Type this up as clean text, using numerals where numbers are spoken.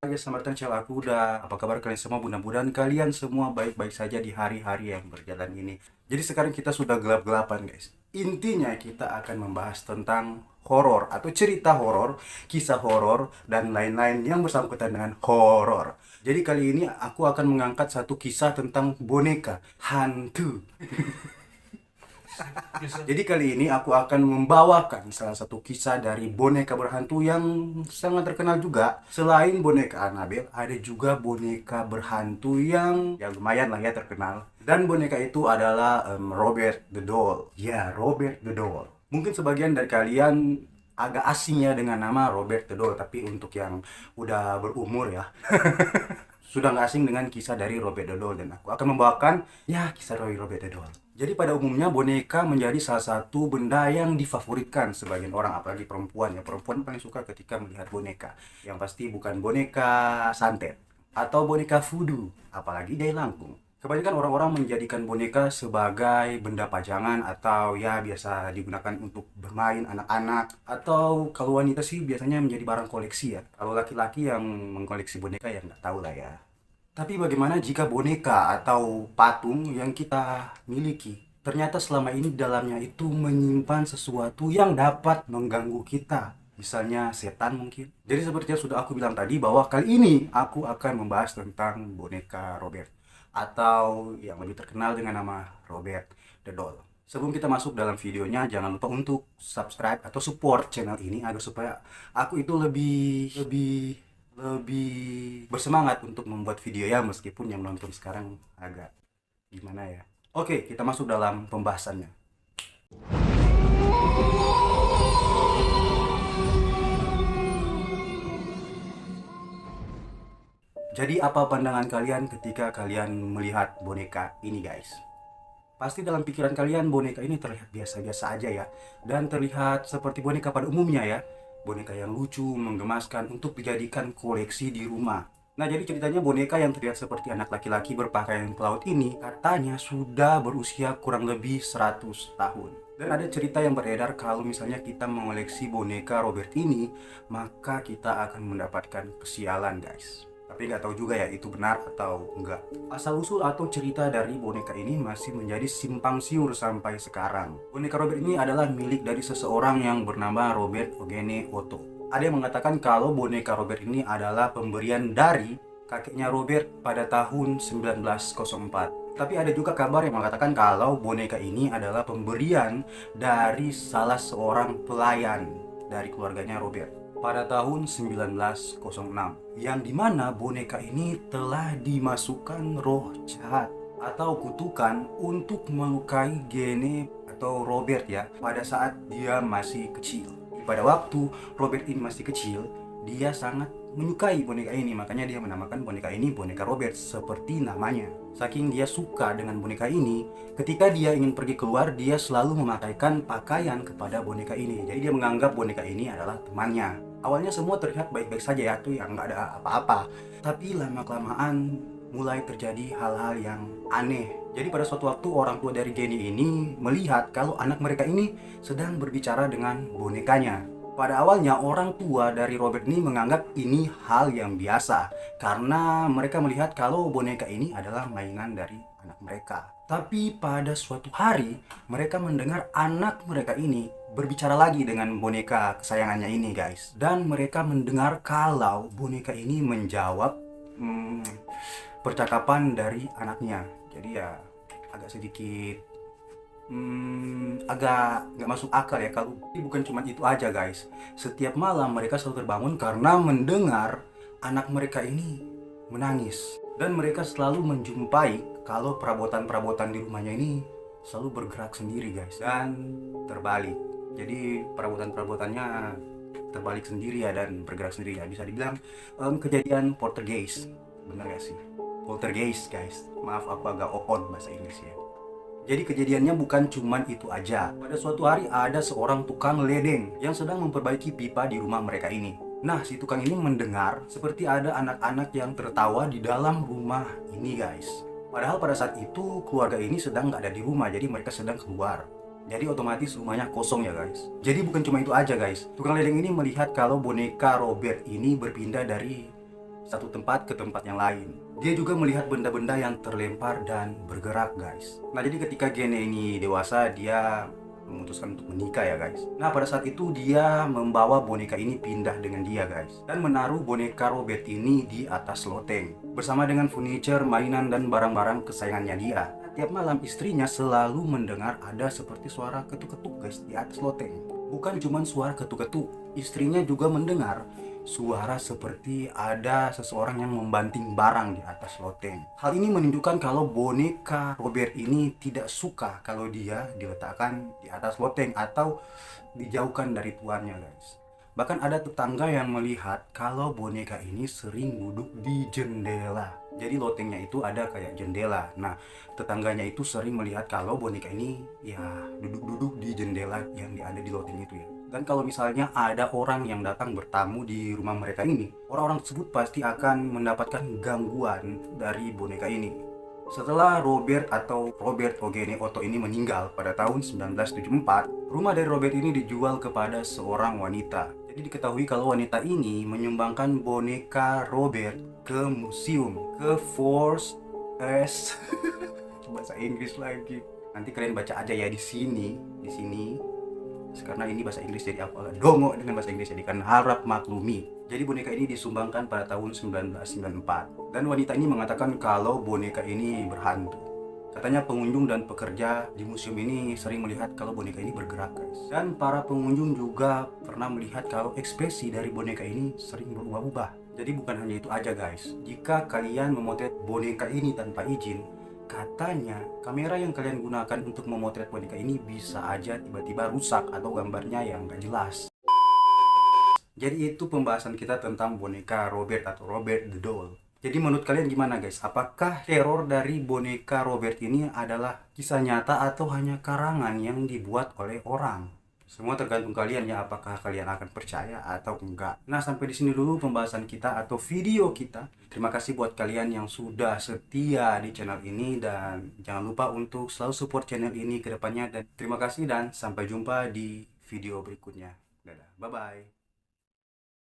Guys, selamat datang channel aku udah. Apa kabar kalian semua? Mudah-mudahan kalian semua baik-baik saja di hari-hari yang berjalan ini. Jadi sekarang kita sudah gelap-gelapan guys. Intinya kita akan membahas tentang horor atau cerita horor, kisah horor, dan lain-lain yang bersangkutan dengan horor. Jadi kali ini aku akan mengangkat satu kisah tentang boneka hantu. Jadi kali ini aku akan membawakan salah satu kisah dari boneka berhantu yang sangat terkenal juga. Selain boneka Annabelle, ada juga boneka berhantu yang lumayan lah ya terkenal. Dan boneka itu adalah Robert the Doll. Ya, Robert the Doll. Mungkin sebagian dari kalian agak asing ya dengan nama Robert the Doll, tapi untuk yang udah berumur ya, sudah nggak asing dengan kisah dari Robert the Doll, dan aku akan membawakan ya kisah dari Robert the Doll. Jadi pada umumnya boneka menjadi salah satu benda yang difavoritkan sebagian orang, apalagi perempuan ya. Perempuan paling suka ketika melihat boneka. Yang pasti bukan boneka santet atau boneka voodoo, apalagi jai langkung. Kebanyakan orang-orang menjadikan boneka sebagai benda pajangan atau ya biasa digunakan untuk bermain anak-anak, atau kalau wanita sih biasanya menjadi barang koleksi ya. Kalau laki-laki yang mengkoleksi boneka ya nggak tahu lah ya. Tapi bagaimana jika boneka atau patung yang kita miliki ternyata selama ini dalamnya itu menyimpan sesuatu yang dapat mengganggu kita? Misalnya setan mungkin. Jadi seperti yang sudah aku bilang tadi bahwa kali ini aku akan membahas tentang boneka Robert, atau yang lebih terkenal dengan nama Robert the Doll. Sebelum kita masuk dalam videonya, jangan lupa untuk subscribe atau support channel ini agar supaya aku itu lebih bersemangat untuk membuat video ya, meskipun yang menonton sekarang agak gimana ya. Oke, kita masuk dalam pembahasannya. Jadi apa pandangan kalian ketika kalian melihat boneka ini guys? Pasti dalam pikiran kalian boneka ini terlihat biasa-biasa aja ya, dan terlihat seperti boneka pada umumnya ya. Boneka yang lucu, menggemaskan untuk dijadikan koleksi di rumah. Nah, jadi ceritanya boneka yang terlihat seperti anak laki-laki berpakaian pelaut ini katanya sudah berusia kurang lebih 100 tahun. Dan ada cerita yang beredar kalau misalnya kita mengoleksi boneka Robert ini, maka kita akan mendapatkan kesialan guys. Tapi nggak tahu juga ya itu benar atau enggak. Asal-usul atau cerita dari boneka ini masih menjadi simpang siur sampai sekarang. Boneka Robert ini adalah milik dari seseorang yang bernama Robert Eugene Otto. Ada yang mengatakan kalau boneka Robert ini adalah pemberian dari kakeknya Robert pada tahun 1904. Tapi ada juga kabar yang mengatakan kalau boneka ini adalah pemberian dari salah seorang pelayan dari keluarganya Robert pada tahun 1906, yang dimana boneka ini telah dimasukkan roh jahat atau kutukan untuk melukai Gene atau Robert ya pada saat dia masih kecil. Pada waktu Robert ini masih kecil, dia sangat menyukai boneka ini, makanya dia menamakan boneka ini boneka Robert seperti namanya. Saking dia suka dengan boneka ini, ketika dia ingin pergi keluar, dia selalu memakaikan pakaian kepada boneka ini. Jadi dia menganggap boneka ini adalah temannya. Awalnya semua terlihat baik-baik saja ya, tuh yang nggak ada apa-apa. Tapi lama-kelamaan mulai terjadi hal-hal yang aneh. Jadi pada suatu waktu orang tua dari Jenny ini melihat kalau anak mereka ini sedang berbicara dengan bonekanya. Pada awalnya orang tua dari Robert ini menganggap ini hal yang biasa karena mereka melihat kalau boneka ini adalah mainan dari anak mereka. Tapi pada suatu hari mereka mendengar anak mereka ini berbicara lagi dengan boneka kesayangannya ini guys. Dan mereka mendengar kalau boneka ini menjawab percakapan dari anaknya. Jadi ya agak sedikit agak nggak masuk akal ya. Kalau bukan cuma itu aja guys, setiap malam mereka selalu terbangun karena mendengar anak mereka ini menangis, dan mereka selalu menjumpai kalau perabotan-perabotan di rumahnya ini selalu bergerak sendiri guys, dan terbalik. Jadi perabotan-perabotannya terbalik sendiri ya dan bergerak sendiri ya. Bisa dibilang kejadian poltergeist. Bener gak sih? Poltergeist guys, maaf aku agak on bahasa Inggris ya. Jadi kejadiannya bukan cuman itu aja. Pada suatu hari ada seorang tukang ledeng yang sedang memperbaiki pipa di rumah mereka ini. Nah, si tukang ini mendengar seperti ada anak-anak yang tertawa di dalam rumah ini guys. Padahal pada saat itu keluarga ini sedang nggak ada di rumah, jadi mereka sedang keluar. Jadi otomatis rumahnya kosong ya guys. Jadi bukan cuma itu aja guys. Tukang ledeng ini melihat kalau boneka Robert ini berpindah dari satu tempat ke tempat yang lain. Dia juga melihat benda-benda yang terlempar dan bergerak, guys. Nah, jadi ketika Gene ini dewasa, dia memutuskan untuk menikah ya, guys. Nah, pada saat itu dia membawa boneka ini pindah dengan dia, guys, dan menaruh boneka Robert ini di atas loteng bersama dengan furniture, mainan, dan barang-barang kesayangannya dia. Tiap malam istrinya selalu mendengar ada seperti suara ketuk-ketuk, guys, di atas loteng. Bukan cuma suara ketuk-ketuk, istrinya juga mendengar suara seperti ada seseorang yang membanting barang di atas loteng. Hal ini menunjukkan kalau boneka Robert ini tidak suka kalau dia diletakkan di atas loteng atau dijauhkan dari tuannya, guys. Bahkan ada tetangga yang melihat kalau boneka ini sering duduk di jendela. Jadi lotengnya itu ada kayak jendela. Nah, tetangganya itu sering melihat kalau boneka ini ya duduk-duduk di jendela yang ada di loteng itu ya. Dan kalau misalnya ada orang yang datang bertamu di rumah mereka ini, orang-orang tersebut pasti akan mendapatkan gangguan dari boneka ini. Setelah Robert Eugene Otto ini meninggal pada tahun 1974, rumah dari Robert ini dijual kepada seorang wanita. Jadi diketahui kalau wanita ini menyumbangkan boneka Robert ke museum, ke Force S bahasa Inggris lagi. Nanti kalian baca aja ya di sini. Karena ini bahasa Inggris jadi aku agak dongo dengan bahasa Inggris, jadi kan harap maklumi. Jadi boneka ini disumbangkan pada tahun 1994 dan wanita ini mengatakan kalau boneka ini berhantu. Katanya pengunjung dan pekerja di museum ini sering melihat kalau boneka ini bergerak, guys. Dan para pengunjung juga pernah melihat kalau ekspresi dari boneka ini sering berubah-ubah. Jadi bukan hanya itu aja, guys. Jika kalian memotret boneka ini tanpa izin, katanya kamera yang kalian gunakan untuk memotret boneka ini bisa aja tiba-tiba rusak atau gambarnya yang gak jelas. Jadi itu pembahasan kita tentang boneka Robert atau Robert the Doll. Jadi menurut kalian gimana, guys? Apakah teror dari boneka Robert ini adalah kisah nyata atau hanya karangan yang dibuat oleh orang? Semua tergantung kalian ya, apakah kalian akan percaya atau enggak. Nah, sampai di sini dulu pembahasan kita atau video kita. Terima kasih buat kalian yang sudah setia di channel ini dan jangan lupa untuk selalu support channel ini ke depannya, dan terima kasih dan sampai jumpa di video berikutnya. Dadah, bye bye.